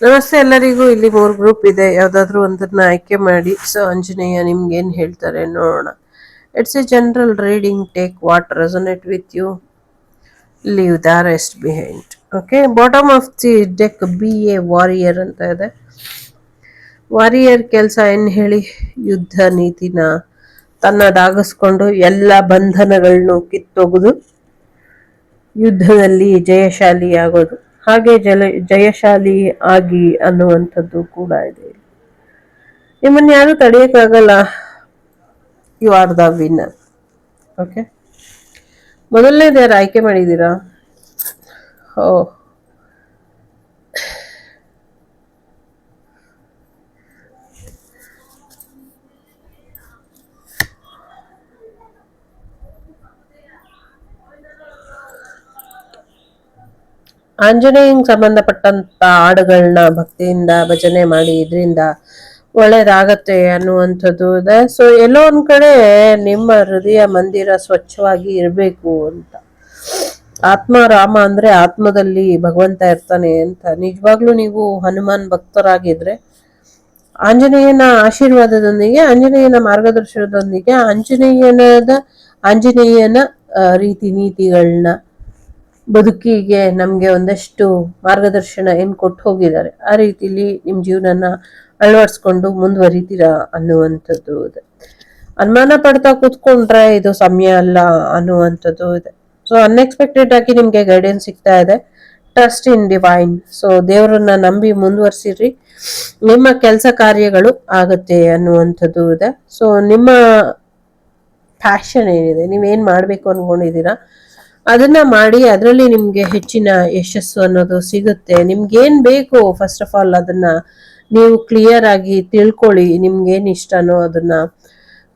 ನಮಸ್ತೆ ಎಲ್ಲರಿಗೂ. ಇಲ್ಲಿ 3 ಗ್ರೂಪ್ ಇದೆ, ಯಾವ್ದಾದ್ರು ಒಂದನ್ನ ಆಯ್ಕೆ ಮಾಡಿ. ಸೊ ಆಂಜನೇಯ ನಿಮ್ಗೆ ಏನ್ ಹೇಳ್ತಾರೆ ನೋಡೋಣ. It's a general reading. Take what resonate with you, leave the rest behind. Okay, bottom of the deck be a warrior ಅಂತ ಇದೆ. ವಾರಿಯರ್ ಕೆಲಸ ಏನ್ ಹೇಳಿ, ಯುದ್ಧ ನೀತಿನ ತನ್ನದಾಗಿಸ್ಕೊಂಡು ಎಲ್ಲ ಬಂಧನಗಳನ್ನು ಕಿತ್ತೊಗೆದು ಯುದ್ಧದಲ್ಲಿ ಜಯಶಾಲಿ ಆಗೋದು, ಹಾಗೆ ಜಯಶಾಲಿ ಆಗಿ ಅನ್ನುವಂಥದ್ದು ಕೂಡ ಇದೆ. ನಿಮ್ಮನ್ನು ಯಾರು ತಡೆಯಕ್ಕಾಗಲ್ಲ. You are the winner. Okay, ಮೊದಲನೇದು ಯಾರು ಆಯ್ಕೆ ಮಾಡಿದ್ದೀರಾ? ಓ, ಆಂಜನೇಯಂಗೆ ಸಂಬಂಧಪಟ್ಟಂತ ಹಾಡುಗಳನ್ನ ಭಕ್ತಿಯಿಂದ ಭಜನೆ ಮಾಡಿ, ಇದರಿಂದ ಒಳ್ಳೇದಾಗತ್ತೆ ಅನ್ನುವಂಥದ್ದು ಇದೆ. ಸೊ ಎಲ್ಲೋ ಒಂದ್ ಕಡೆ ನಿಮ್ಮ ಹೃದಯ ಮಂದಿರ ಸ್ವಚ್ಛವಾಗಿ ಇರಬೇಕು ಅಂತ. ಆತ್ಮ ರಾಮ ಅಂದ್ರೆ ಆತ್ಮದಲ್ಲಿ ಭಗವಂತ ಇರ್ತಾನೆ ಅಂತ. ನಿಜವಾಗ್ಲೂ ನೀವು ಹನುಮಾನ್ ಭಕ್ತರಾಗಿದ್ರೆ ಆಂಜನೇಯನ ಆಶೀರ್ವಾದದೊಂದಿಗೆ, ಆಂಜನೇಯನ ಮಾರ್ಗದರ್ಶನದೊಂದಿಗೆ, ಆಂಜನೇಯನ ರೀತಿ ನೀತಿಗಳನ್ನ ಬದುಕಿಗೆ ನಮ್ಗೆ ಒಂದಷ್ಟು ಮಾರ್ಗದರ್ಶನ ಏನ್ ಕೊಟ್ಟು ಹೋಗಿದ್ದಾರೆ, ಆ ರೀತಿಲಿ ನಿಮ್ ಜೀವನನ ಅಳವಡಿಸ್ಕೊಂಡು ಮುಂದುವರಿತೀರಾ ಅನ್ನುವಂಥದ್ದು ಇದೆ. ಅನುಮಾನ ಪಡ್ತಾ ಕೂತ್ಕೊಂಡ್ರೆ ಇದು ಸಮಯ ಅಲ್ಲ ಅನ್ನುವಂಥದ್ದು ಇದೆ. ಸೊ ಅನ್ಎಕ್ಸ್ಪೆಕ್ಟೆಡ್ ಆಗಿ ನಿಮ್ಗೆ ಗೈಡೆನ್ಸ್ ಸಿಗ್ತಾ ಇದೆ. Trust in divine. ಸೊ ದೇವರನ್ನ ನಂಬಿ ಮುಂದುವರ್ಸಿರಿ, ನಿಮ್ಮ ಕೆಲಸ ಕಾರ್ಯಗಳು ಆಗತ್ತೆ ಅನ್ನುವಂಥದ್ದು ಇದೆ. ಸೊ ನಿಮ್ಮ ಪ್ಯಾಷನ್ ಏನಿದೆ, ನೀವೇನ್ ಮಾಡ್ಬೇಕು ಅನ್ಕೊಂಡಿದ್ದೀರಾ ಅದನ್ನ ಮಾಡಿ, ಅದರಲ್ಲಿ ನಿಮ್ಗೆ ಹೆಚ್ಚಿನ ಯಶಸ್ಸು ಅನ್ನೋದು ಸಿಗುತ್ತೆ. ನಿಮ್ಗೇನ್ ಬೇಕು ಫಸ್ಟ್ ಆಫ್ ಆಲ್ ಅದನ್ನ ನೀವು ಕ್ಲಿಯರ್ ಆಗಿ ತಿಳ್ಕೊಳ್ಳಿ. ನಿಮ್ಗೇನ್ ಇಷ್ಟನೋ ಅದನ್ನ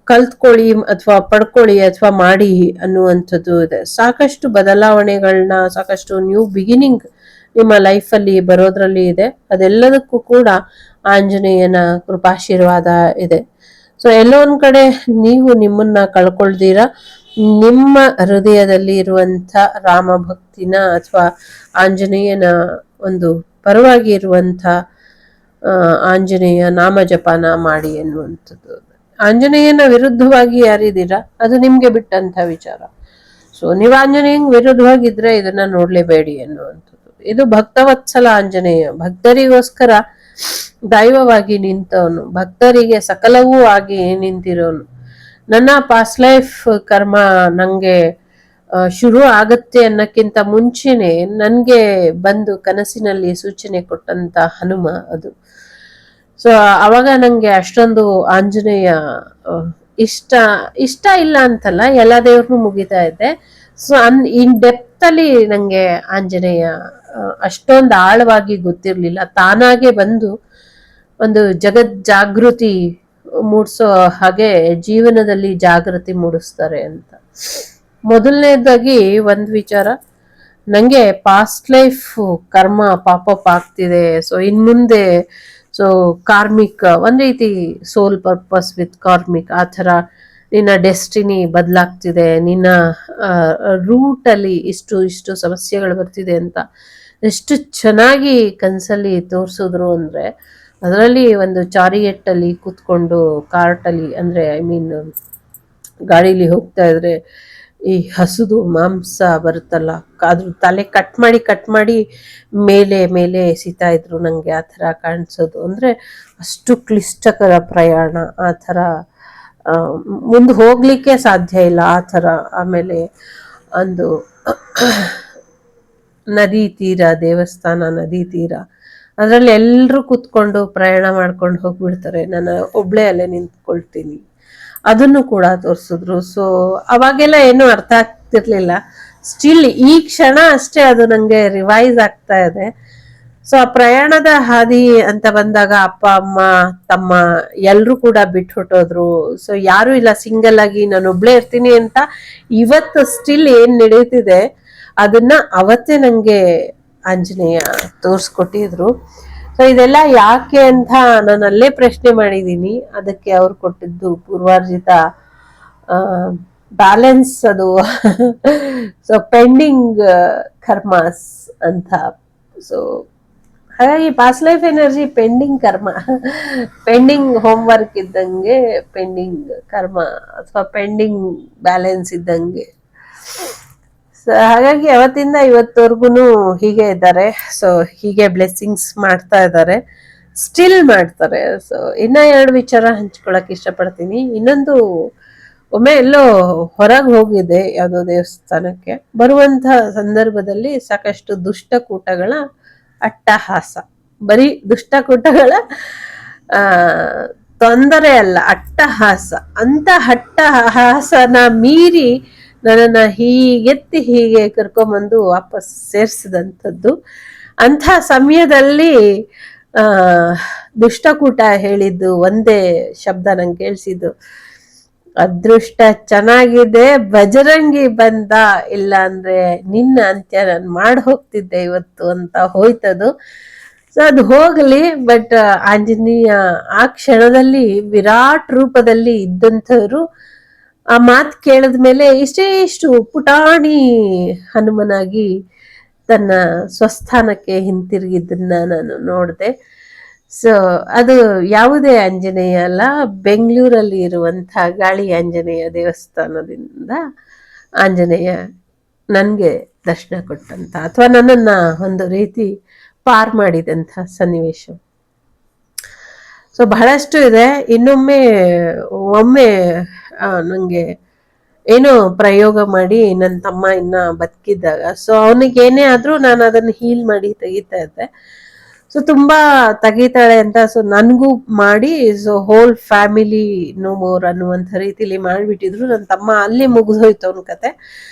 ಕಲ್ತ್ಕೊಳ್ಳಿ, ಅಥವಾ ಪಡ್ಕೊಳ್ಳಿ, ಅಥವಾ ಮಾಡಿ ಅನ್ನುವಂಥದ್ದು ಇದೆ. ಸಾಕಷ್ಟು ಬದಲಾವಣೆಗಳನ್ನ, ಸಾಕಷ್ಟು ನ್ಯೂ ಬಿಗಿನಿಂಗ್ ನಿಮ್ಮ ಲೈಫಲ್ಲಿ ಬರೋದ್ರಲ್ಲಿ ಇದೆ. ಅದೆಲ್ಲದಕ್ಕೂ ಕೂಡ ಆಂಜನೇಯನ ಕೃಪಾಶೀರ್ವಾದ ಇದೆ. ಸೊ ಎಲ್ಲೋ ಒಂದ್ ಕಡೆ ನೀವು ನಿಮ್ಮನ್ನ ಕಳ್ಕೊಳ್ತೀರಾ, ನಿಮ್ಮ ಹೃದಯದಲ್ಲಿ ಇರುವಂತ ರಾಮ ಭಕ್ತಿನ ಅಥವಾ ಆಂಜನೇಯನ ಒಂದು ಪರವಾಗಿ ಇರುವಂತ ಆಂಜನೇಯ ನಾಮ ಜಪಾನ ಮಾಡಿ ಎನ್ನುವಂಥದ್ದು. ಆಂಜನೇಯನ ವಿರುದ್ಧವಾಗಿ ಯಾರಿದ್ದೀರಾ ಅದು ನಿಮ್ಗೆ ಬಿಟ್ಟಂತ ವಿಚಾರ. ಸೊ ನೀವು ಆಂಜನೇಯಂಗ್ ವಿರುದ್ಧವಾಗಿದ್ರೆ ಇದನ್ನ ನೋಡ್ಲೇಬೇಡಿ ಎನ್ನುವಂಥದ್ದು. ಇದು ಭಕ್ತವತ್ಸಲ ಆಂಜನೇಯ, ಭಕ್ತರಿಗೋಸ್ಕರ ದೈವವಾಗಿ ನಿಂತವನು, ಭಕ್ತರಿಗೆ ಸಕಲವೂ ಆಗಿ ನಿಂತಿರೋನು. ನನ್ನ ಪಾಸ್ಟ್ ಲೈಫ್ ಕರ್ಮ ನಂಗೆ ಶುರು ಆಗತ್ತೆ ಅನ್ನಕ್ಕಿಂತ ಮುಂಚೆನೆ ನನ್ಗೆ ಬಂದು ಕನಸಿನಲ್ಲಿ ಸೂಚನೆ ಕೊಟ್ಟಂತ ಹನುಮ ಅದು. ಸೊ ಅವಾಗ ನಂಗೆ ಅಷ್ಟೊಂದು ಆಂಜನೇಯ ಇಷ್ಟ ಇಲ್ಲ ಅಂತಲ್ಲ, ಎಲ್ಲ ದೇವ್ರನ್ನೂ ಮುಗಿತಾ ಇದ್ದೆ. ಸೊ ಇನ್ ಡೆಪ್ತ್ ಅಲ್ಲಿ ನಂಗೆ ಆಂಜನೇಯ ಅಷ್ಟೊಂದು ಆಳವಾಗಿ ಗೊತ್ತಿರ್ಲಿಲ್ಲ. ತಾನಾಗೆ ಬಂದು ಒಂದು ಜಾಗೃತಿ ಮೂಡಿಸೋ ಹಾಗೆ ಜೀವನದಲ್ಲಿ ಜಾಗೃತಿ ಮೂಡಿಸ್ತಾರೆ ಅಂತ. ಮೊದಲನೇದಾಗಿ ಒಂದ್ ವಿಚಾರ, ನಂಗೆ ಪಾಸ್ಟ್ ಲೈಫ್ ಕರ್ಮ ಪಾಪಪ್ ಆಗ್ತಿದೆ. ಸೊ ಇನ್ ಮುಂದೆ ಕಾರ್ಮಿಕ್, ಒಂದ್ ರೀತಿ ಸೋಲ್ ಪರ್ಪಸ್ ವಿತ್ ಕಾರ್ಮಿಕ್, ಆ ಥರ ನಿನ್ನ ಡೆಸ್ಟಿನಿ ಬದಲಾಗ್ತಿದೆ, ನಿನ್ನ ರೂಟ್ ಅಲ್ಲಿ ಇಷ್ಟು ಸಮಸ್ಯೆಗಳು ಬರ್ತಿದೆ ಅಂತ ಎಷ್ಟು ಚೆನ್ನಾಗಿ ಕನ್ಸಲ್ಲಿ ತೋರಿಸಿದ್ರು ಅಂದ್ರೆ, ಅದರಲ್ಲಿ ಒಂದು ಚಾರಿಯೆಟ್ ಅಲ್ಲಿ ಕೂತ್ಕೊಂಡು ಕಾರ್ಟಲ್ಲಿ, ಅಂದ್ರೆ ಐ ಮೀನ್ ಗಾಡಿಲಿ ಹೋಗ್ತಾ ಇದ್ರೆ ಈ ಹಸುದು ಮಾಂಸ ಬರುತ್ತಲ್ಲ, ಅದ್ರ ತಲೆ ಕಟ್ ಮಾಡಿ ಮೇಲೆ ಎಸಿತಾ ಇದ್ರು. ನಂಗೆ ಆ ಥರ ಕಾಣಿಸೋದು ಅಂದ್ರೆ ಅಷ್ಟು ಕ್ಲಿಷ್ಟಕರ ಪ್ರಯಾಣ, ಆ ಥರ ಮುಂದೆ ಹೋಗ್ಲಿಕ್ಕೆ ಸಾಧ್ಯ ಇಲ್ಲ ಆ ಥರ. ಆಮೇಲೆ ಒಂದು ನದಿ ತೀರ, ದೇವಸ್ಥಾನ ನದಿ ತೀರ, ಅದರಲ್ಲಿ ಎಲ್ಲರೂ ಕೂತ್ಕೊಂಡು ಪ್ರಯಾಣ ಮಾಡ್ಕೊಂಡು ಹೋಗ್ಬಿಡ್ತಾರೆ, ನಾನು ಒಬ್ಳೆ ಅಲ್ಲೇ ನಿಂತ್ಕೊಳ್ತೀನಿ, ಅದನ್ನು ಕೂಡ ತೋರಿಸಿದ್ರು. ಸೊ ಅವಾಗೆಲ್ಲ ಏನು ಅರ್ಥ ಆಗ್ತಿರ್ಲಿಲ್ಲ. ಸ್ಟಿಲ್ ಈ ಕ್ಷಣ ಅಷ್ಟೇ ಅದು ನಂಗೆ ರಿವೈಸ್ ಆಗ್ತಾ ಇದೆ. ಸೊ ಆ ಪ್ರಯಾಣದ ಹಾದಿ ಅಂತ ಬಂದಾಗ ಅಪ್ಪ ಅಮ್ಮ ತಮ್ಮ ಎಲ್ರು ಕೂಡ ಬಿಟ್ಟು ಹೊಟ್ಟೋದ್ರು. ಸೊ ಯಾರು ಇಲ್ಲ, ಸಿಂಗಲ್ ಆಗಿ ನಾನು ಒಬ್ಳೆ ಇರ್ತೀನಿ ಅಂತ ಇವತ್ತು ಸ್ಟಿಲ್ ಏನ್ ನಡೀತಿದೆ ಅದನ್ನ ಅವತ್ತೇ ನಂಗೆ ಆಂಜನೇಯ ತೋರ್ಸ್ಕೊಟ್ಟಿದ್ರು. ಸೊ ಇದೆಲ್ಲ ಯಾಕೆ ಅಂತ ನಾನು ಅಲ್ಲೇ ಪ್ರಶ್ನೆ ಮಾಡಿದ್ದೀನಿ. ಅದಕ್ಕೆ ಅವ್ರು ಕೊಟ್ಟಿದ್ದು ಪೂರ್ವಾರ್ಜಿತ ಬ್ಯಾಲೆನ್ಸ್ ಅದು ಸೊ ಪೆಂಡಿಂಗ್ ಕರ್ಮಾಸ್ ಅಂತ. ಸೊ ಹಾಗಾಗಿ ಪಾಸ್ಟ್ ಲೈಫ್ ಎನರ್ಜಿ ಪೆಂಡಿಂಗ್ ಕರ್ಮ, ಪೆಂಡಿಂಗ್ ಹೋಮ್ವರ್ಕ್ ಇದ್ದಂಗೆ, ಪೆಂಡಿಂಗ್ ಕರ್ಮ ಅಥವಾ ಪೆಂಡಿಂಗ್ ಬ್ಯಾಲೆನ್ಸ್ ಇದ್ದಂಗೆ. ಸೊ ಹಾಗಾಗಿ ಅವತ್ತಿಂದ ಇವತ್ತವರೆಗೂ ಹೀಗೆ ಇದ್ದಾರೆ. ಸೊ ಹೀಗೆ ಬ್ಲೆಸ್ಸಿಂಗ್ಸ್ ಮಾಡ್ತಾ ಇದ್ದಾರೆ, ಸ್ಟಿಲ್ ಮಾಡ್ತಾರೆ. ಸೊ ಇನ್ನ 2 ವಿಚಾರ ಹಂಚ್ಕೊಳಕ್ ಇಷ್ಟಪಡ್ತೀನಿ. ಇನ್ನೊಂದು, ಒಮ್ಮೆ ಎಲ್ಲೋ ಹೊರಗೆ ಹೋಗಿದೆ ಯಾವುದೋ ದೇವಸ್ಥಾನಕ್ಕೆ, ಬರುವಂತಹ ಸಂದರ್ಭದಲ್ಲಿ ಸಾಕಷ್ಟು ದುಷ್ಟಕೂಟಗಳ ಅಟ್ಟಹಾಸ, ಬರೀ ದುಷ್ಟಕೂಟಗಳ ಆ ತೊಂದರೆ ಅಲ್ಲ, ಅಟ್ಟಹಾಸ. ಅಂತ ಅಟ್ಟಹಾಸನ ಮೀರಿ ನನ್ನನ್ನ ಹೀಗೆತ್ತಿ ಹೀಗೆ ಕರ್ಕೊಂಬಂದು ವಾಪಸ್ ಸೇರಿಸಿದಂಥದ್ದು. ಅಂಥ ಸಮಯದಲ್ಲಿ ಆ ದುಷ್ಟಕೂಟ ಹೇಳಿದ್ದು ಒಂದೇ ಶಬ್ದ ನಂಗೆ ಕೇಳಿಸಿದ್ದು, ಅದೃಷ್ಟ ಚೆನ್ನಾಗಿದೆ, ಬಜರಂಗಿ ಬಂದ, ಇಲ್ಲ ಅಂದ್ರೆ ನಿನ್ನ ಅಂತ್ಯ ನಾನು ಮಾಡಿ ಹೋಗ್ತಿದ್ದೆ ಇವತ್ತು ಅಂತ ಹೋಯ್ತದು. ಸೊ ಅದು ಹೋಗ್ಲಿ, ಬಟ್ ಆಂಜನೇಯ ಆ ಕ್ಷಣದಲ್ಲಿ ವಿರಾಟ್ ರೂಪದಲ್ಲಿ ಇದ್ದಂಥವ್ರು ಆ ಮಾತು ಕೇಳಿದ್ಮೇಲೆ ಇಷ್ಟು ಪುಟಾಣಿ ಹನುಮನಾಗಿ ತನ್ನ ಸ್ವಸ್ಥಾನಕ್ಕೆ ಹಿಂತಿರುಗಿದ್ದನ್ನ ನಾನು ನೋಡಿದೆ. ಸೊ ಅದು ಯಾವುದೇ ಆಂಜನೇಯ ಅಲ್ಲ, ಬೆಂಗಳೂರಲ್ಲಿ ಇರುವಂತಹ ಗಾಳಿ ಆಂಜನೇಯ ದೇವಸ್ಥಾನದಿಂದ ಆಂಜನೇಯ ನನಗೆ ದರ್ಶನ ಕೊಟ್ಟಂತ, ಅಥವಾ ನನ್ನನ್ನ ಒಂದು ರೀತಿ ಪಾರ್ ಮಾಡಿದಂಥ ಸನ್ನಿವೇಶ. ಸೊ ಬಹಳಷ್ಟು ಇದೆ. ಒಮ್ಮೆ ನನಗೆ ಏನೋ ಪ್ರಯೋಗ ಮಾಡಿ ನನ್ನ ತಮ್ಮ ಇನ್ನ ಬದುಕಿದ್ದಾಗ, ಸೊ ಅವನಿಗೆ ಏನೇ ಆದ್ರೂ ನಾನು ಅದನ್ನು ಹೀಲ್ ಮಾಡಿ ತೆಗಿತಾ ಇದ್ದೆ. ಸೊ ತುಂಬಾ ತೆಗಿತಾಳೆ ಅಂತ ಸೊ ನನಗೂ ಮಾಡಿ, so whole family no more ಅನ್ನುವಂಥ ರೀತಿಲಿ ಮಾಡಿಬಿಟ್ಟಿದ್ರು. ನನ್ನ ತಮ್ಮ ಅಲ್ಲಿ ಮುಗಿದೋಯ್ತು ಅವನ ಕತೆ.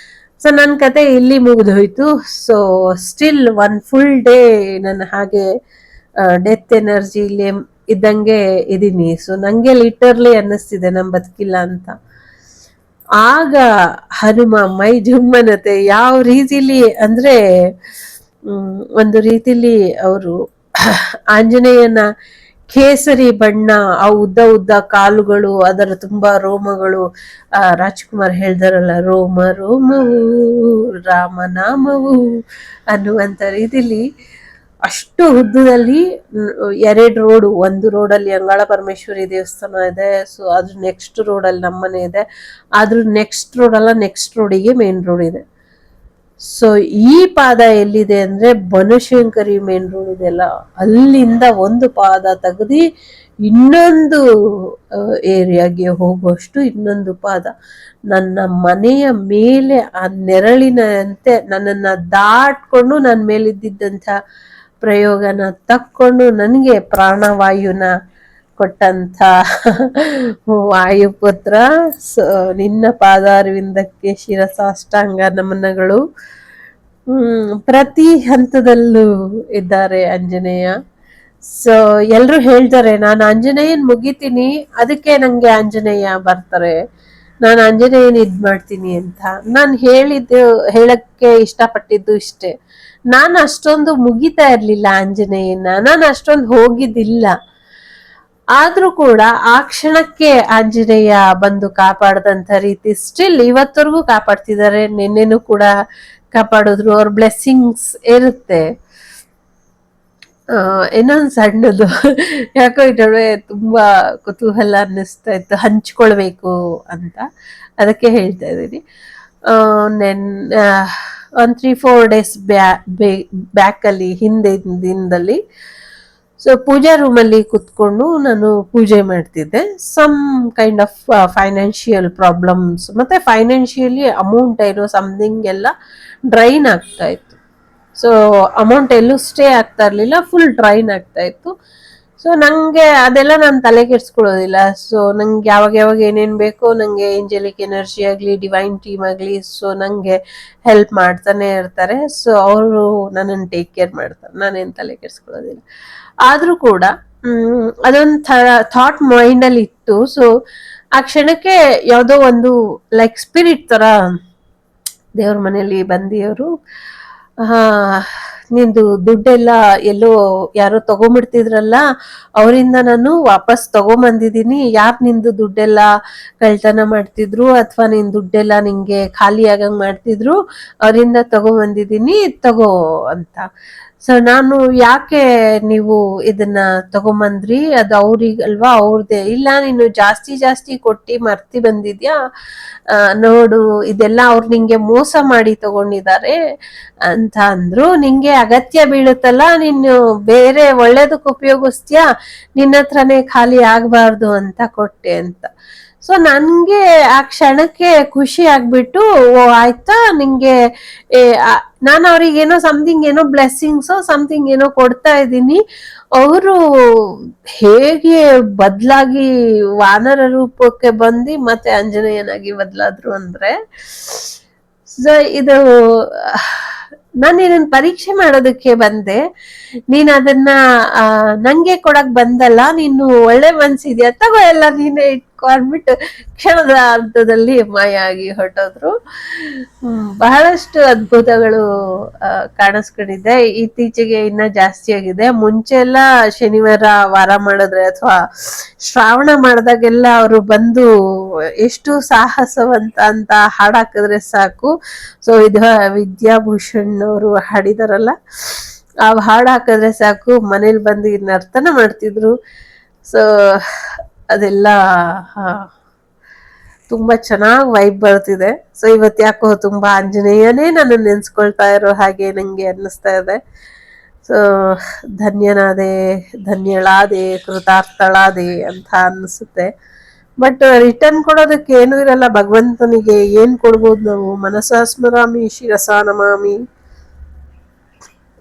ಸೊ ನನ್ನ ಕತೆ ಇಲ್ಲಿ ಮುಗಿದೋಯ್ತು. ಸೊ ಸ್ಟಿಲ್ 1 ಫುಲ್ ಡೇ ನಾನು ಹಾಗೆ ಡೆತ್ ಎನರ್ಜಿಲಿ ಇದ್ದಂಗೆ ಇದೀನಿ. ಸೊ ನಂಗೆ ಲಿಟರ್ಲಿ ಅನ್ನಿಸ್ತಿದೆ ನಾನು ಬದುಕಿಲ್ಲ ಅಂತ. ಆಗ ಹನುಮ ಮೈ ಜುಮ್ಮನತೆ ಯಾವ ರೀತಿಲಿ ಅಂದ್ರೆ, ಒಂದು ರೀತಿಲಿ ಅವರು ಆಂಜನೇಯನ ಕೇಸರಿ ಬಣ್ಣ, ಆ ಉದ್ದ ಉದ್ದ ಕಾಲುಗಳು, ಅದರ ತುಂಬಾ ರೋಮಗಳು, ರಾಜ್ಕುಮಾರ್ ಹೇಳ್ದಾರಲ್ಲ, ರೋಮ ರೋಮವು ರಾಮನಾಮವು ಅನ್ನುವಂಥ ರೀತಿಲಿ ಅಷ್ಟು ಉದ್ದದಲ್ಲಿ 2 ರೋಡು. ಒಂದು ರೋಡಲ್ಲಿ ಅಂಗಾಳ ಪರಮೇಶ್ವರಿ ದೇವಸ್ಥಾನ ಇದೆ, ಸೊ ಅದ್ರ ನೆಕ್ಸ್ಟ್ ರೋಡಲ್ಲಿ ನಮ್ಮನೆ ಇದೆ, ಅದ್ರ ನೆಕ್ಸ್ಟ್ ರೋಡ್ ಅಲ್ಲ, ನೆಕ್ಸ್ಟ್ ರೋಡಿಗೆ ಮೇನ್ ರೋಡ್ ಇದೆ. ಸೊ ಈ ಪಾದ ಎಲ್ಲಿದೆ ಅಂದ್ರೆ ಬನಶಂಕರಿ ಮೇನ್ ರೋಡ್ ಇದೆಯಲ್ಲ, ಅಲ್ಲಿಂದ ಒಂದು ಪಾದ ತೆಗೆದು ಇನ್ನೊಂದು ಏರಿಯಾಗೆ ಹೋಗುವಷ್ಟು ಇನ್ನೊಂದು ಪಾದ. ನನ್ನ ಮನೆಯ ಮೇಲೆ ಆ ನೆರಳಿನಂತೆ ನನ್ನನ್ನ ದಾಟ್ಕೊಂಡು ನನ್ನ ಮೇಲಿದ್ದಂಥ ಪ್ರಯೋಗನ ತಕ್ಕೊಂಡು ನನಗೆ ಪ್ರಾಣವಾಯುನ ಕೊಟ್ಟಂಥ ವಾಯುಪುತ್ರ, ನಿನ್ನ ಪಾದಾರವಿಂದಕ್ಕೆ ಶಿರಸಾಷ್ಟಾಂಗ ನಮನಗಳು. ಪ್ರತಿ ಹಂತದಲ್ಲೂ ಇದ್ದಾರೆ ಆಂಜನೇಯ. ಸೊ ಎಲ್ರು ಹೇಳ್ತಾರೆ ನಾನು ಆಂಜನೇಯನ್ ಮುಗಿತೀನಿ, ಅದಕ್ಕೆ ನಂಗೆ ಆಂಜನೇಯ ಬರ್ತಾರೆ, ನಾನು ಆಂಜನೇಯನ್ ಇದ್ ಮಾಡ್ತೀನಿ ಅಂತ. ನಾನು ಹೇಳಕ್ಕೆ ಇಷ್ಟಪಟ್ಟಿದ್ದು ಇಷ್ಟೇ, ನಾನು ಅಷ್ಟೊಂದು ಮುಗಿತಾ ಇರ್ಲಿಲ್ಲ ಆಂಜನೇಯನ, ನಾನು ಅಷ್ಟೊಂದು ಹೋಗಿದ್ದಿಲ್ಲ. ಆದ್ರೂ ಕೂಡ ಆ ಕ್ಷಣಕ್ಕೆ ಆಂಜನೇಯ ಬಂದು ಕಾಪಾಡದಂತ ರೀತಿ ಸ್ಟಿಲ್ ಇವತ್ತವರೆಗೂ ಕಾಪಾಡ್ತಿದ್ದಾರೆ. ನಿನ್ನೆನೂ ಕೂಡ ಕಾಪಾಡಿದ್ರು. ಅವ್ರ ಬ್ಲೆಸ್ಸಿಂಗ್ಸ್ ಇರುತ್ತೆ. ಇನ್ನೊಂದು ಸಣ್ಣದು ಯಾಕೋ ಇಟ್ಟೆ ತುಂಬಾ ಕುತೂಹಲ ಅನ್ನಿಸ್ತಾ ಇತ್ತು, ಹಂಚ್ಕೊಳ್ಬೇಕು ಅಂತ, ಅದಕ್ಕೆ ಹೇಳ್ತಾ ಇದ್ದೀನಿ. ಒಂದು 3-4 ಡೇಸ್ ಬ್ಯಾಕಲ್ಲಿ ದಿನದಲ್ಲಿ ಸೊ ಪೂಜಾ ರೂಮಲ್ಲಿ ಕುತ್ಕೊಂಡು ನಾನು ಪೂಜೆ ಮಾಡ್ತಿದ್ದೆ. Some kind of financial problems, ಮತ್ತೆ ಫೈನಾನ್ಷಿಯಲಿ ಅಮೌಂಟ್ ಏನೋ ಸಮಥಿಂಗ್ ಎಲ್ಲ ಡ್ರೈನ್ ಆಗ್ತಾ ಇತ್ತು. ಸೊ ಅಮೌಂಟ್ ಎಲ್ಲೂ ಸ್ಟೇ ಆಗ್ತಾ ಇರಲಿಲ್ಲ, ಫುಲ್ ಡ್ರೈನ್ ಆಗ್ತಾ ಇತ್ತು. ಸೊ ನನಗೆ ಅದೆಲ್ಲ ನಾನು ತಲೆ ಕೆಡ್ಸ್ಕೊಳ್ಳೋದಿಲ್ಲ. ಸೊ ನಂಗೆ ಯಾವಾಗ ಏನೇನು ಬೇಕೋ, ನನಗೆ ಏಂಜಲಿಕ್ ಎನರ್ಜಿ ಆಗಲಿ, ಡಿವೈನ್ ಟೀಮ್ ಆಗಲಿ, ಸೊ ನನಗೆ ಹೆಲ್ಪ್ ಮಾಡ್ತಾನೆ ಇರ್ತಾರೆ. ಸೊ ಅವರು ನನ್ನನ್ನು ಟೇಕ್ ಕೇರ್ ಮಾಡ್ತಾರೆ, ನಾನೇನು ತಲೆ ಕೆಡ್ಸ್ಕೊಳ್ಳೋದಿಲ್ಲ. ಆದರೂ ಕೂಡ ಅದೊಂದು ಥಾಟ್ ಮೈಂಡಲ್ಲಿ ಇತ್ತು. ಸೊ ಆ ಕ್ಷಣಕ್ಕೆ ಯಾವುದೋ ಒಂದು ಲೈಕ್ ಸ್ಪಿರಿಟ್ ಥರ ದೇವ್ರ ಮನೆಯಲ್ಲಿ ಬಂದಿಯವರು ನಿಂದು ದುಡ್ಡೆಲ್ಲ ಎಲ್ಲೋ ಯಾರೋ ತಗೊಂಬಿಡ್ತಿದ್ರಲ್ಲ, ಅವರಿಂದ ನಾನು ವಾಪಸ್ ತಗೊಂಬಂದಿದ್ದೀನಿ. ಯಾರು ನಿಂದು ದುಡ್ಡೆಲ್ಲ ಕಳ್ತನ ಮಾಡ್ತಿದ್ರು ಅಥವಾ ನಿನ್ ದುಡ್ಡೆಲ್ಲ ನಿಂಗೆ ಖಾಲಿ ಆಗಂಗ್ ಮಾಡ್ತಿದ್ರು, ಅವರಿಂದ ತಗೊಂಬಂದಿದ್ದೀನಿ, ತಗೋ ಅಂತ. ಸೊ ನಾನು, ಯಾಕೆ ನೀವು ಇದನ್ನ ತಗೊಂಬಂದ್ರಿ, ಅದು ಅವ್ರಿಗಲ್ವಾ, ಅವ್ರದೇ. ಇಲ್ಲ, ನೀನು ಜಾಸ್ತಿ ಜಾಸ್ತಿ ಕೊಟ್ಟಿ ಮರ್ತಿ ಬಂದಿದ್ಯಾ, ನೋಡು ಇದೆಲ್ಲ ಅವ್ರು ನಿಂಗೆ ಮೋಸ ಮಾಡಿ ತಗೊಂಡಿದ್ದಾರೆ ಅಂತ ಅಂದ್ರು. ನಿಂಗೆ ಅಗತ್ಯ ಬೀಳುತ್ತಲ್ಲ, ನೀನು ಬೇರೆ ಒಳ್ಳೇದಕ್ಕೆ ಉಪಯೋಗಿಸ್ತೀಯಾ, ನಿನ್ನ ಹತ್ರನೇ ಖಾಲಿ ಆಗ್ಬಾರ್ದು ಅಂತ ಕೊಟ್ಟೆ ಅಂತ. ಸೊ ನನ್ಗೆ ಆ ಕ್ಷಣಕ್ಕೆ ಖುಷಿ ಆಗ್ಬಿಟ್ಟು, ಓ ಆಯ್ತಾ, ನಿಂಗೆ ನಾನು ಅವ್ರಿಗೆ ಏನೋ ಸಮಥಿಂಗ್, ಏನೋ ಬ್ಲೆಸ್ಸಿಂಗ್ಸ್ ಸಮಥಿಂಗ್ ಏನೋ ಕೊಡ್ತಾ ಇದ್ದೀನಿ. ಅವರು ಹೇಗೆ ಬದಲಾಗಿ ವಾನರ ರೂಪಕ್ಕೆ ಬಂದು ಮತ್ತೆ ಆಂಜನೇಯನಾಗಿ ಬದಲಾದ್ರು ಅಂದ್ರೆ, ಇದು ನಾನು ಇದನ್ನ ಪರೀಕ್ಷೆ ಮಾಡೋದಕ್ಕೆ ಬಂದೆ. ನೀನ್ ಅದನ್ನ ನಂಗೆ ಕೊಡಕ್ ಬಂದಲ್ಲ, ನೀನು ಒಳ್ಳೆ ಮನ್ಸಿದ್ಯಾ, ತಗೋ ಎಲ್ಲ ನೀನೇ ಇಟ್ಕೊ ಅಂದ್ಬಿಟ್ಟು ಕ್ಷಣದ ಅರ್ಥದಲ್ಲಿ ಮಾಯ ಆಗಿ ಹೊರಟೋದ್ರು. ಬಹಳಷ್ಟು ಅದ್ಭುತಗಳು ಕಾಣಿಸ್ಕೊಂಡಿದೆ. ಇತ್ತೀಚೆಗೆ ಇನ್ನ ಜಾಸ್ತಿ ಆಗಿದೆ. ಮುಂಚೆ ಎಲ್ಲ ಶನಿವಾರ ವಾರ ಮಾಡಿದ್ರೆ ಅಥವಾ ಶ್ರಾವಣ ಮಾಡಿದಾಗೆಲ್ಲ ಅವರು ಬಂದು ಎಷ್ಟು ಸಾಹಸವಂತ ಅಂತ ಹಾಡಾಕಿದ್ರೆ ಸಾಕು. ಸೊ ವಿದ್ಯಾಭೂಷಣ್ ಅವರು ಹಾಡಿದಾರಲ್ಲ, ಆ ಹಾಡು ಹಾಕಿದ್ರೆ ಸಾಕು ಮನೇಲಿ ಬಂದು ನರ್ತನ ಮಾಡ್ತಿದ್ರು. ಸೊ ಅದೆಲ್ಲ ತುಂಬಾ ಚೆನ್ನಾಗಿ ವೈಬ್ ಬರ್ತಿದೆ. ಸೊ ಇವತ್ತು ಯಾಕೋ ತುಂಬಾ ಆಂಜನೇಯನೇ ನನ್ನ ನೆನ್ಸ್ಕೊಳ್ತಾ ಇರೋ ಹಾಗೆ ನಂಗೆ ಅನ್ನಿಸ್ತಾ ಇದೆ. ಸೊ ಧನ್ಯನಾದೆ, ಧನ್ಯಳಾದೆ, ಕೃತಾರ್ಥಳಾದೆ ಅಂತ ಅನಿಸುತ್ತೆ. ಬಟ್ ರಿಟರ್ನ್ ಕೊಡೋದಕ್ಕೆ ಏನು ಇರಲ್ಲ. ಭಗವಂತನಿಗೆ ಏನ್ ಕೊಡ್ಬೋದು ನಾವು? ಮನಸಾ ಸ್ಮರಾಮಿ ಶಿರಸ ನಮಾಮಿ,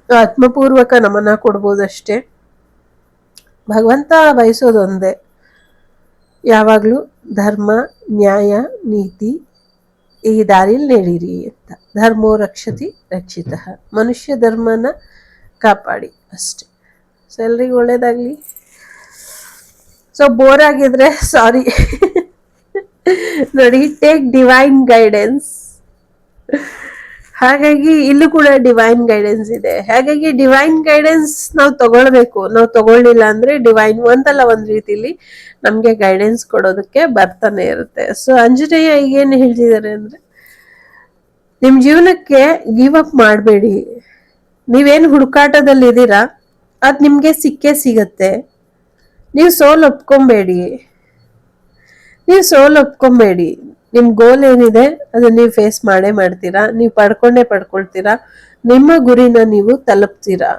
ಆತ್ಮಪೂರ್ವಕ ನಮನ ಕೊಡ್ಬೋದಷ್ಟೇ. ಭಗವಂತ ಬಯಸೋದೊಂದೇ, ಯಾವಾಗ್ಲೂ ಧರ್ಮ, ನ್ಯಾಯ, ನೀತಿ ಈ ದಾರಿಲಿ ನಡೀರಿ ಅಂತ. ಧರ್ಮೋ ರಕ್ಷತಿ ರಕ್ಷಿತ, ಮನುಷ್ಯ ಧರ್ಮನ ಕಾಪಾಡಿ ಅಷ್ಟೇ. ಸೊ ಎಲ್ರಿಗೂ ಒಳ್ಳೇದಾಗ್ಲಿ. ಸೊ ಬೋರ್ ಆಗಿದ್ರೆ ಸಾರಿ. ನೋಡಿ, ಟೇಕ್ ಡಿವೈನ್ ಗೈಡೆನ್ಸ್. ಹಾಗಾಗಿ ಇಲ್ಲೂ ಕೂಡ ಡಿವೈನ್ ಗೈಡೆನ್ಸ್ ಇದೆ. ಹಾಗಾಗಿ ಡಿವೈನ್ ಗೈಡೆನ್ಸ್ ನಾವು ತಗೊಳ್ಬೇಕು. ನಾವು ತಗೊಳ್ಳಿಲ್ಲ ಅಂದ್ರೆ ಡಿವೈನ್ ಒಂದಲ್ಲ ಒಂದ್ ರೀತಿಲಿ ನಮ್ಗೆ ಗೈಡೆನ್ಸ್ ಕೊಡೋದಕ್ಕೆ ಬರ್ತಾನೆ ಇರುತ್ತೆ. ಸೊ ಆಂಜನೇಯ ಈಗೇನು ಹೇಳ್ತಿದ್ದಾರೆ ಅಂದ್ರೆ, ನಿಮ್ ಜೀವನಕ್ಕೆ ಗಿವ್ ಅಪ್ ಮಾಡಬೇಡಿ. ನೀವೇನು ಹುಡುಕಾಟದಲ್ಲಿ ಇದ್ದೀರಾ ಅದ್ ನಿಮ್ಗೆ ಸಿಕ್ಕೇ ಸಿಗತ್ತೆ. ನೀವು ಸೋಲ್ ಒಪ್ಕೊಂಬೇಡಿ. ನಿಮ್ ಗೋಲ್ ಏನಿದೆ ಅದನ್ನ ನೀವು ಫೇಸ್ ಮಾಡೇ ಮಾಡ್ತೀರಾ. ನೀವು ಪಡ್ಕೊಳ್ತೀರಾ. ನಿಮ್ಮ ಗುರಿನ ನೀವು ತಲುಪ್ತೀರಾ.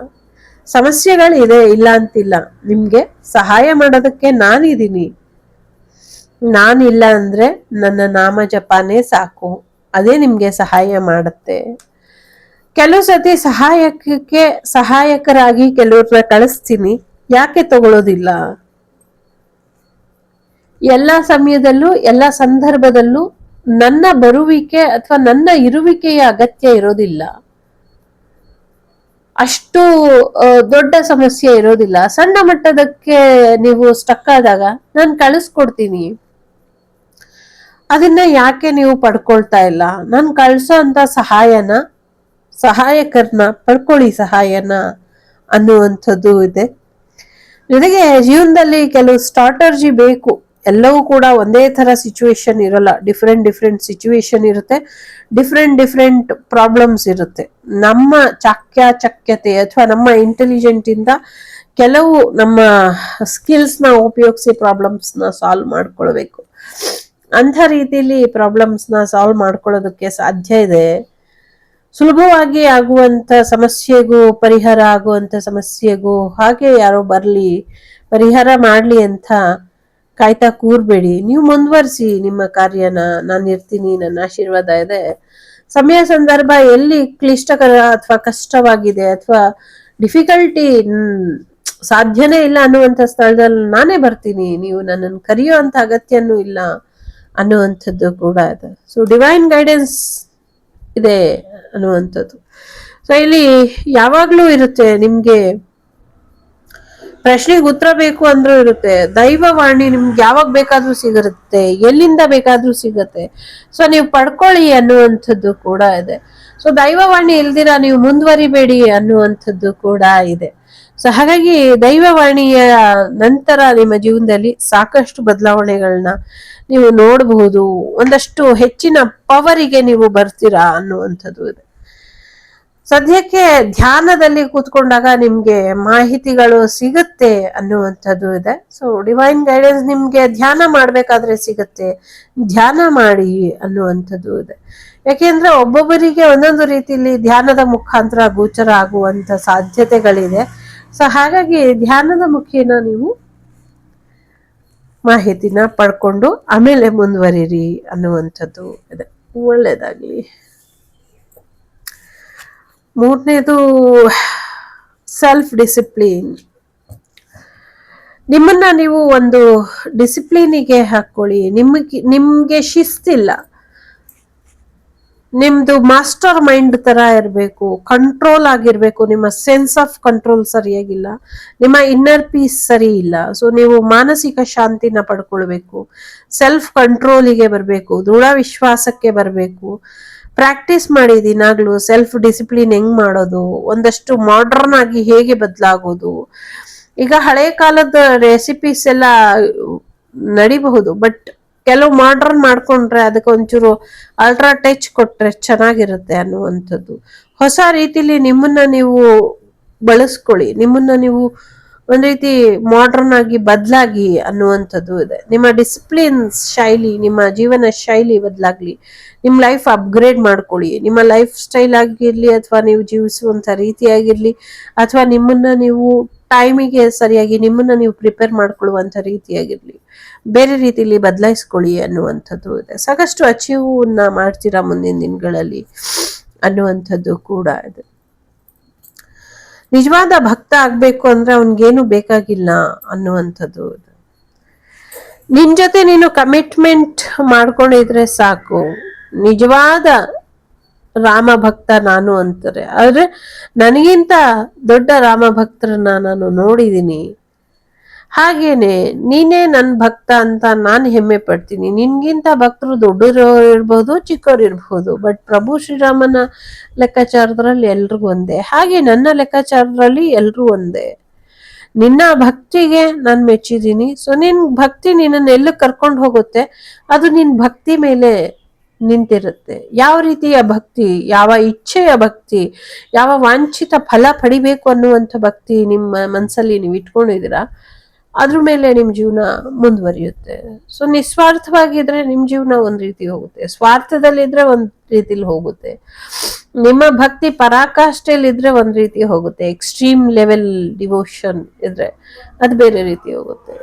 ಸಮಸ್ಯೆಗಳಿದೆ, ಇಲ್ಲ ಅಂತಿಲ್ಲ. ನಿಮ್ಗೆ ಸಹಾಯ ಮಾಡೋದಕ್ಕೆ ನಾನಿದ್ದೀನಿ. ನಾನಿಲ್ಲ ಅಂದ್ರೆ ನನ್ನ ನಾಮ ಜಪಾನೇ ಸಾಕು, ಅದೇ ನಿಮ್ಗೆ ಸಹಾಯ ಮಾಡುತ್ತೆ. ಕೆಲವು ಸತಿ ಸಹಾಯಕರಾಗಿ ಕೆಲವ್ರನ್ನ ಕಳಿಸ್ತೀನಿ. ಯಾಕೆ ತಗೊಳ್ಳೋದಿಲ್ಲ? ಎಲ್ಲ ಸಮಯದಲ್ಲೂ ಎಲ್ಲ ಸಂದರ್ಭದಲ್ಲೂ ನನ್ನ ಬರುವಿಕೆ ಅಥವಾ ನನ್ನ ಇರುವಿಕೆಯ ಅಗತ್ಯ ಇರೋದಿಲ್ಲ. ಅಷ್ಟು ದೊಡ್ಡ ಸಮಸ್ಯೆ ಇರೋದಿಲ್ಲ. ಸಣ್ಣ ಮಟ್ಟದಕ್ಕೆ ನೀವು ಸ್ಟಕ್ ಆದಾಗ ನಾನು ಕಳಿಸ್ಕೊಡ್ತೀನಿ. ಅದನ್ನ ಯಾಕೆ ನೀವು ಪಡ್ಕೊಳ್ತಾ ಇಲ್ಲ? ನಾನು ಕಳ್ಸೋ ಅಂತ ಸಹಾಯಕರನ್ನ ಪಡ್ಕೊಳ್ಳಿ, ಸಹಾಯನ ಅನ್ನುವಂಥದ್ದು ಇದೆ. ಜೊತೆಗೆ ಜೀವನದಲ್ಲಿ ಕೆಲವು ಸ್ಟ್ರಾಟರ್ಜಿ ಬೇಕು. ಎಲ್ಲವೂ ಕೂಡ ಒಂದೇ ತರ ಸಿಚುವೇಶನ್ ಇರಲ್ಲ. ಡಿಫ್ರೆಂಟ್ ಸಿಚುವೇಶನ್ ಇರುತ್ತೆ. ಡಿಫ್ರೆಂಟ್ ಪ್ರಾಬ್ಲಮ್ಸ್ ಇರುತ್ತೆ. ನಮ್ಮ ಚಾಕ್ಯತೆ ಅಥವಾ ನಮ್ಮ ಇಂಟೆಲಿಜೆಂಟ್ ಇಂದ ಕೆಲವು ನಮ್ಮ ಸ್ಕಿಲ್ಸ್ ನ ಉಪಯೋಗಿಸಿ ಪ್ರಾಬ್ಲಮ್ಸ್ ನ ಸಾಲ್ವ್ ಮಾಡ್ಕೊಳ್ಬೇಕು. ಅಂಥ ರೀತಿಯಲ್ಲಿ ಪ್ರಾಬ್ಲಮ್ಸ್ ನ ಸಾಲ್ವ್ ಮಾಡ್ಕೊಳ್ಳೋದಕ್ಕೆ ಸಾಧ್ಯ ಇದೆ. ಸುಲಭವಾಗಿ ಆಗುವಂತ ಸಮಸ್ಯೆಗೂ ಪರಿಹಾರ ಆಗುವಂತ ಸಮಸ್ಯೆಗೂ ಹಾಗೆ ಯಾರೋ ಬರ್ಲಿ ಪರಿಹಾರ ಮಾಡ್ಲಿ ಅಂತ ಕಾಯ್ತಾ ಕೂರ್ಬೇಡಿ. ನೀವು ಮುಂದುವರಿಸಿ ನಿಮ್ಮ ಕಾರ್ಯನ. ನಾನು ಇರ್ತೀನಿ, ನನ್ನ ಆಶೀರ್ವಾದ ಇದೆ. ಸಮಯ ಸಂದರ್ಭ ಎಲ್ಲಿ ಕ್ಲಿಷ್ಟಕರ ಅಥವಾ ಕಷ್ಟವಾಗಿದೆ ಅಥವಾ ಡಿಫಿಕಲ್ಟಿ ಸಾಧ್ಯನೇ ಇಲ್ಲ ಅನ್ನುವಂಥ ಸ್ಥಳದಲ್ಲಿ ನಾನೇ ಬರ್ತೀನಿ. ನೀವು ನನ್ನನ್ನು ಕರೆಯೋ ಅಂತ ಅಗತ್ಯನೂ ಇಲ್ಲ ಅನ್ನುವಂಥದ್ದು ಕೂಡ ಇದೆ. ಸೊ ಡಿವೈನ್ ಗೈಡೆನ್ಸ್ ಇದೆ ಅನ್ನುವಂಥದ್ದು. ಸೊ ಇಲ್ಲಿ ಯಾವಾಗ್ಲೂ ಇರುತ್ತೆ. ನಿಮ್ಗೆ ಪ್ರಶ್ನೆಗೆ ಉತ್ತರ ಬೇಕು ಅಂದ್ರೂ ಇರುತ್ತೆ. ದೈವವಾಣಿ ನಿಮ್ಗೆ ಯಾವಾಗ ಬೇಕಾದ್ರೂ ಸಿಗುತ್ತೆ, ಎಲ್ಲಿಂದ ಬೇಕಾದ್ರೂ ಸಿಗುತ್ತೆ. ಸೊ ನೀವು ಪಡ್ಕೊಳ್ಳಿ ಅನ್ನುವಂಥದ್ದು ಕೂಡ ಇದೆ. ಸೊ ದೈವವಾಣಿ ಇಲ್ದಿರ ನೀವು ಮುಂದುವರಿಬೇಡಿ ಅನ್ನುವಂಥದ್ದು ಕೂಡ ಇದೆ. ಸೊ ಹಾಗಾಗಿ ದೈವವಾಣಿಯ ನಂತರ ನಿಮ್ಮ ಜೀವನದಲ್ಲಿ ಸಾಕಷ್ಟು ಬದಲಾವಣೆಗಳನ್ನ ನೀವು ನೋಡಬಹುದು. ಒಂದಷ್ಟು ಹೆಚ್ಚಿನ ಪವರಿಗೆ ನೀವು ಬರ್ತೀರಾ ಅನ್ನುವಂಥದ್ದು ಇದೆ. ಸದ್ಯಕ್ಕೆ ಧ್ಯಾನದಲ್ಲಿ ಕೂತ್ಕೊಂಡಾಗ ನಿಮ್ಗೆ ಮಾಹಿತಿಗಳು ಸಿಗುತ್ತೆ ಅನ್ನುವಂಥದ್ದು ಇದೆ. ಸೊ ಡಿವೈನ್ ಗೈಡೆನ್ಸ್ ನಿಮ್ಗೆ ಧ್ಯಾನ ಮಾಡ್ಬೇಕಾದ್ರೆ ಸಿಗುತ್ತೆ, ಧ್ಯಾನ ಮಾಡಿ ಅನ್ನುವಂಥದ್ದು ಇದೆ. ಯಾಕೆಂದ್ರೆ ಒಬ್ಬೊಬ್ಬರಿಗೆ ಒಂದೊಂದು ರೀತಿಯಲ್ಲಿ ಧ್ಯಾನದ ಮುಖಾಂತರ ಗೋಚರ ಆಗುವಂತ ಸಾಧ್ಯತೆಗಳಿದೆ. ಸೊ ಹಾಗಾಗಿ ಧ್ಯಾನದ ಮುಖೇನ ನೀವು ಮಾಹಿತಿನ ಪಡ್ಕೊಂಡು ಆಮೇಲೆ ಮುಂದುವರಿರಿ ಅನ್ನುವಂಥದ್ದು ಇದೆ. ಒಳ್ಳೇದಾಗ್ಲಿ. ಮೂರನೇದು ಸೆಲ್ಫ್ ಡಿಸಿಪ್ಲಿನ್. ನಿಮ್ಮನ್ನ ನೀವು ಒಂದು ಡಿಸಿಪ್ಲಿನಿಗೆ ಹಾಕೊಳ್ಳಿ. ನಿಮ್ಗೆ ಶಿಸ್ತಿಲ್ಲ, ನಿಮ್ದು ಮಾಸ್ಟರ್ ಮೈಂಡ್ ತರ ಇರಬೇಕು, ಕಂಟ್ರೋಲ್ ಆಗಿರ್ಬೇಕು. ನಿಮ್ಮ ಸೆನ್ಸ್ ಆಫ್ ಕಂಟ್ರೋಲ್ ಸರಿಯಾಗಿಲ್ಲ, ನಿಮ್ಮ ಇನ್ನರ್ ಪೀಸ್ ಸರಿ ಇಲ್ಲ. ಸೊ ನೀವು ಮಾನಸಿಕ ಶಾಂತಿನ ಪಡ್ಕೊಳ್ಬೇಕು, ಸೆಲ್ಫ್ ಕಂಟ್ರೋಲಿಗೆ ಬರಬೇಕು, ದೃಢ ವಿಶ್ವಾಸಕ್ಕೆ ಬರಬೇಕು. ಪ್ರಾಕ್ಟೀಸ್ ಮಾಡಿ ದಿನಾಗ್ಲೂ ಸೆಲ್ಫ್ ಡಿಸಿಪ್ಲಿನ್ ಹೆಂಗ್ ಮಾಡೋದು, ಒಂದಷ್ಟು ಮಾಡರ್ನ್ ಆಗಿ ಹೇಗೆ ಬದಲಾಗೋದು. ಈಗ ಹಳೆ ಕಾಲದ ರೆಸಿಪೀಸ್ ಎಲ್ಲ ನಡಿಬಹುದು, ಬಟ್ ಕೆಲವು ಮಾಡರ್ನ್ ಮಾಡ್ಕೊಂಡ್ರೆ ಅದಕ್ಕೆ ಒಂಚೂರು ಅಲ್ಟ್ರಾ ಟಚ್ ಕೊಟ್ರೆ ಚೆನ್ನಾಗಿರುತ್ತೆ ಅನ್ನುವಂಥದ್ದು. ಹೊಸ ರೀತಿಲಿ ನಿಮ್ಮನ್ನ ನೀವು ಬಳಸ್ಕೊಳ್ಳಿ, ನಿಮ್ಮನ್ನ ನೀವು ಒಂದ್ ರೀತಿ ಮಾಡರ್ನ್ ಆಗಿ ಬದಲಾಗಿ ಅನ್ನುವಂಥದ್ದು ಇದೆ. ನಿಮ್ಮ ಡಿಸಿಪ್ಲಿನ್ ಶೈಲಿ, ನಿಮ್ಮ ಜೀವನ ಶೈಲಿ ಬದಲಾಗ್ಲಿ, ನಿಮ್ಮ ಲೈಫ್ ಅಪ್ಗ್ರೇಡ್ ಮಾಡ್ಕೊಳ್ಳಿ. ನಿಮ್ಮ ಲೈಫ್ ಸ್ಟೈಲ್ ಆಗಿರ್ಲಿ, ಅಥವಾ ನೀವು ಜೀವಿಸುವಂತ ರೀತಿ ಆಗಿರ್ಲಿ, ಅಥವಾ ನಿಮ್ಮನ್ನ ನೀವು ಟೈಮಿಗೆ ಸರಿಯಾಗಿ ನಿಮ್ಮನ್ನ ನೀವು ಪ್ರಿಪೇರ್ ಮಾಡ್ಕೊಳ್ಳುವಂತ ರೀತಿಯಾಗಿರ್ಲಿ, ಬೇರೆ ರೀತಿಯಲ್ಲಿ ಬದಲಾಯಿಸ್ಕೊಳ್ಳಿ ಅನ್ನುವಂಥದ್ದು ಇದೆ. ಸಾಕಷ್ಟು ಅಚೀವ್ ಮಾಡ್ತೀರಾ ಮುಂದಿನ ದಿನಗಳಲ್ಲಿ ಅನ್ನುವಂಥದ್ದು ಕೂಡ ಇದೆ. ನಿಜವಾದ ಭಕ್ತ ಆಗ್ಬೇಕು ಅಂದ್ರೆ ಅವನ್ಗೇನು ಬೇಕಾಗಿಲ್ಲ ಅನ್ನುವಂಥದ್ದು ಇದೆ. ನಿನ್ ಜೊತೆ ನೀನು ಕಮಿಟ್ಮೆಂಟ್ ಮಾಡ್ಕೊಂಡಿದ್ರೆ ಸಾಕು. ನಿಜವಾದ ರಾಮ ಭಕ್ತ ನಾನು ಅಂತಾರೆ. ಆದ್ರೆ ನನಗಿಂತ ದೊಡ್ಡ ರಾಮ ಭಕ್ತರನ್ನ ನಾನು ನೋಡಿದೀನಿ. ಹಾಗೇನೆ ನೀನೇ ನನ್ ಭಕ್ತ ಅಂತ ನಾನು ಹೆಮ್ಮೆ ಪಡ್ತೀನಿ. ನಿನ್ಗಿಂತ ಭಕ್ತರು ದೊಡ್ಡವರು ಇರ್ಬೋದು, ಚಿಕ್ಕವ್ರು ಇರ್ಬೋದು, ಬಟ್ ಪ್ರಭು ಶ್ರೀರಾಮನ ಲೆಕ್ಕಾಚಾರದಲ್ಲಿ ಎಲ್ರಿಗೂ ಒಂದೇ. ಹಾಗೆ ನನ್ನ ಲೆಕ್ಕಾಚಾರದಲ್ಲಿ ಎಲ್ರೂ ಒಂದೇ. ನಿನ್ನ ಭಕ್ತಿಗೆ ನಾನು ಮೆಚ್ಚಿದ್ದೀನಿ. ಸೊ ನಿನ್ ಭಕ್ತಿ ನಿನ್ನನ್ನು ಎಲ್ಲ ಕರ್ಕೊಂಡು ಹೋಗುತ್ತೆ, ಅದು ನಿನ್ ಭಕ್ತಿ ಮೇಲೆ ನಿಂತಿರುತ್ತೆ. ಯಾವ ರೀತಿಯ ಭಕ್ತಿ, ಯಾವ ಇಚ್ಛೆಯ ಭಕ್ತಿ, ಯಾವ ವಾಂಛಿತ ಫಲ ಪಡಿಬೇಕು ಅನ್ನುವಂಥ ಭಕ್ತಿ ನಿಮ್ಮ ಮನಸ್ಸಲ್ಲಿ ನೀವು ಇಟ್ಕೊಂಡಿದ್ದೀರಾ, ಅದ್ರ ಮೇಲೆ ನಿಮ್ ಜೀವನ ಮುಂದುವರಿಯುತ್ತೆ. ಸೊ ನಿಸ್ವಾರ್ಥವಾಗಿದ್ರೆ ನಿಮ್ ಜೀವನ ಒಂದ್ ರೀತಿ ಹೋಗುತ್ತೆ, ಸ್ವಾರ್ಥದಲ್ಲಿದ್ರೆ ಒಂದ್ ರೀತಿಲಿ ಹೋಗುತ್ತೆ. ನಿಮ್ಮ ಭಕ್ತಿ ಪರಾಕಾಷ್ಠೆಯಲ್ಲಿ ಇದ್ರೆ ಒಂದ್ ರೀತಿ ಹೋಗುತ್ತೆ, ಎಕ್ಸ್ಟ್ರೀಮ್ ಲೆವೆಲ್ ಡಿವೋಷನ್ ಇದ್ರೆ ಅದು ಬೇರೆ ರೀತಿ ಹೋಗುತ್ತೆ.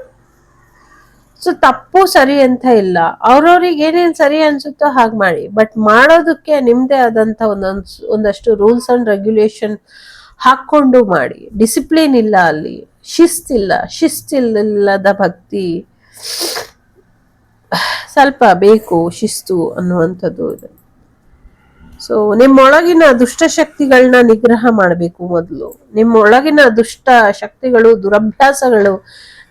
ಸೊ ತಪ್ಪು ಸರಿ ಅಂತ ಇಲ್ಲ, ಅವ್ರವ್ರಿಗೆ ಏನೇನ್ ಸರಿ ಅನ್ಸುತ್ತೋ ಹಾಗೆ ಮಾಡಿ, ಬಟ್ ಮಾಡೋದಕ್ಕೆ ನಿಮ್ದೇ ಆದಂತ ಒಂದಷ್ಟು ರೂಲ್ಸ್ ಅಂಡ್ ರೆಗ್ಯುಲೇಷನ್ ಹಾಕೊಂಡು ಮಾಡಿ. ಡಿಸಿಪ್ಲಿನ್ ಇಲ್ಲ ಅಲ್ಲಿ, ಶಿಸ್ತಿಲ್ಲದ ಭಕ್ತಿ ಸ್ವಲ್ಪ ಬೇಕು, ಶಿಸ್ತು ಅನ್ನುವಂಥದ್ದು ಇದೆ. ಸೊ ನಿಮ್ಮೊಳಗಿನ ದುಷ್ಟಶಕ್ತಿಗಳನ್ನ ನಿಗ್ರಹ ಮಾಡಬೇಕು ಮೊದಲು. ನಿಮ್ಮೊಳಗಿನ ದುಷ್ಟ ಶಕ್ತಿಗಳು, ದುರಭ್ಯಾಸಗಳು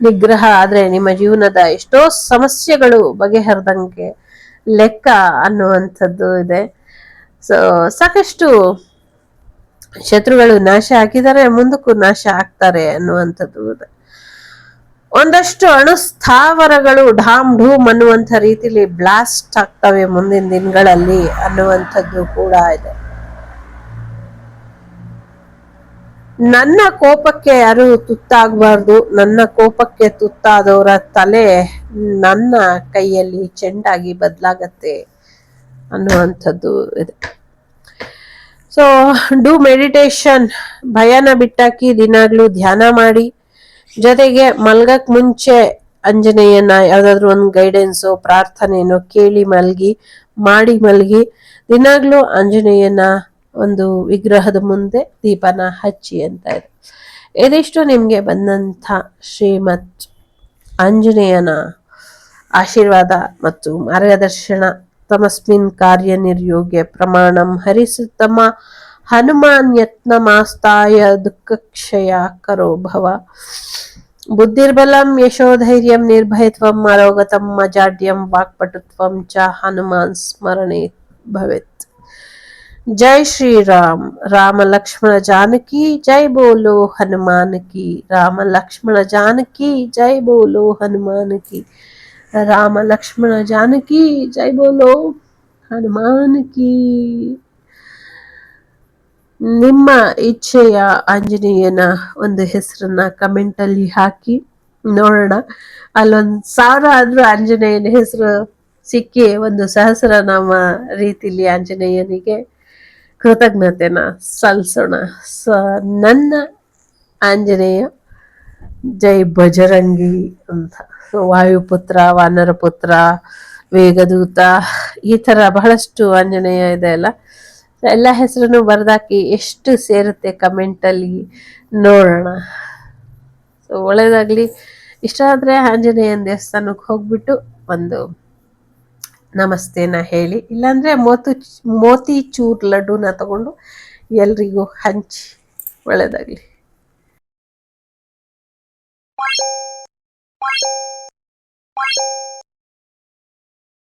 ನಿಗ್ರಹ ಆದ್ರೆ ನಿಮ್ಮ ಜೀವನದ ಎಷ್ಟೋ ಸಮಸ್ಯೆಗಳು ಬಗೆಹರಿದಂಗೆ ಲೆಕ್ಕ ಅನ್ನುವಂಥದ್ದು ಇದೆ. ಸೊ ಸಾಕಷ್ಟು ಶತ್ರುಗಳು ನಾಶ ಆಗಿದ್ದಾರೆ, ಮುಂದಕ್ಕೂ ನಾಶ ಆಗ್ತಾರೆ ಅನ್ನುವಂಥದ್ದು ಇದೆ. ಒಂದಷ್ಟು ಅಣುಸ್ಥಾವರಗಳು ಢಾಮ್ ಢೂಮ್ ಅನ್ನುವಂಥ ರೀತಿಲಿ ಬ್ಲಾಸ್ಟ್ ಆಗ್ತವೆ ಮುಂದಿನ ದಿನಗಳಲ್ಲಿ ಅನ್ನುವಂಥದ್ದು ಕೂಡ ಇದೆ. ನನ್ನ ಕೋಪಕ್ಕೆ ಯಾರು ತುತ್ತಾಗಬಾರ್ದು, ನನ್ನ ಕೋಪಕ್ಕೆ ತುತ್ತಾದವರ ತಲೆ ನನ್ನ ಕೈಯಲ್ಲಿ ಚೆಂಡಾಗಿ ಬದಲಾಗತ್ತೆ ಅನ್ನುವಂಥದ್ದು ಇದೆ. ಸೊ ಡೂ ಮೆಡಿಟೇಷನ್, ಭಯನ ಬಿಟ್ಟಾಕಿ ದಿನಾಗ್ಲೂ ಧ್ಯಾನ ಮಾಡಿ. ಜೊತೆಗೆ ಮಲ್ಗಕ್ ಮುಂಚೆ ಆಂಜನೇಯನ ಯಾವ್ದಾದ್ರು ಒಂದು ಗೈಡೆನ್ಸೋ ಪ್ರಾರ್ಥನೆನೋ ಕೇಳಿ ಮಲ್ಗಿ ದಿನಾಗ್ಲೂ ಆಂಜನೇಯನ ಒಂದು ವಿಗ್ರಹದ ಮುಂದೆ ದೀಪನ ಹಚ್ಚಿ ಅಂತ ಇದೆ. ಇದಿಷ್ಟು ನಿಮ್ಗೆ ಬಂದಂಥ ಶ್ರೀಮತ್ ಆಂಜನೇಯನ ಆಶೀರ್ವಾದ ಮತ್ತು ಮಾರ್ಗದರ್ಶನ. ತಮಸ್ಮಿನ್ ಕಾರ್ಯ ನಿರ್ಯೋಗ್ಯ ಪ್ರಮಾಣಂ ಹರಿಸುತ್ತಮ ಹನುಮಾನ್ ಯತ್ನ ಮಾಸ್ತಾಯ ದುಃಖಕ್ಷಯ ಕರೋ ಭವ. ಬುದ್ಧಿರ್ಬಲಂ ಯಶೋಧೈರ್ಯಂ ನಿರ್ಭಯತ್ವಂ ಅರೋಗತಂ ಅಜಾಡ್ಯಂ ವಾಕ್ಪಟುತ್ವಂ ಚ ಹನುಮಾನ್ ಸ್ಮರಣೆ ಭವೆತ್. जय श्री राम. राम लक्ष्मण जानकी जय बोलो हनुमान की. राम लक्ष्मण जानकी जय बोलो हनुमान की. राम लक्ष्मण जानकी जय बोलो ಹನುಮಾನ್ ಕೀ. ನಿಮ್ಮ ಇಚ್ಛೆಯ ಆಂಜನೇಯನ ಒಂದು ಹೆಸರನ್ನ ಕಮೆಂಟ್ ಅಲ್ಲಿ ಹಾಕಿ ನೋಡೋಣ. ಅಲ್ಲೊಂದು 1000 ಆದ್ರೂ ಆಂಜನೇಯನ ಹೆಸರು ಸಿಕ್ಕಿ ಒಂದು ಸಹಸ್ರನಾಮ ರೀತಿಲಿ ಆಂಜನೇಯನಿಗೆ ಕೃತಜ್ಞತೆನ ಸಲ್ಲಿಸೋಣ. ನನ್ನ ಆಂಜನೇಯ ಜೈ ಬಜರಂಗಿ ಅಂತ. ವಾಯುಪುತ್ರ, ವಾನರಪುತ್ರ, ವೇಗದೂತ, ಈ ತರ ಬಹಳಷ್ಟು ಆಂಜನೇಯ ಇದೆ ಅಲ್ಲ. ಎಲ್ಲ ಹೆಸರನ್ನು ಬರ್ದಾಕಿ ಎಷ್ಟು ಸೇರುತ್ತೆ ಕಮೆಂಟ್ ಅಲ್ಲಿ ನೋಡೋಣ. ಒಳ್ಳೇದಾಗ್ಲಿ. ಇಷ್ಟ ಆದ್ರೆ ಆಂಜನೇಯನ ದೇವಸ್ಥಾನಕ್ಕೆ ಹೋಗ್ಬಿಟ್ಟು ಒಂದು ನಮಸ್ತೆನ ಹೇಳಿ, ಇಲ್ಲಾಂದ್ರೆ ಮೋತಿಚೂರ್ ಲಡ್ಡುನ ತಗೊಂಡು ಎಲ್ರಿಗೂ ಹಂಚಿ. ಒಳ್ಳೇದಾಗ್ಲಿ.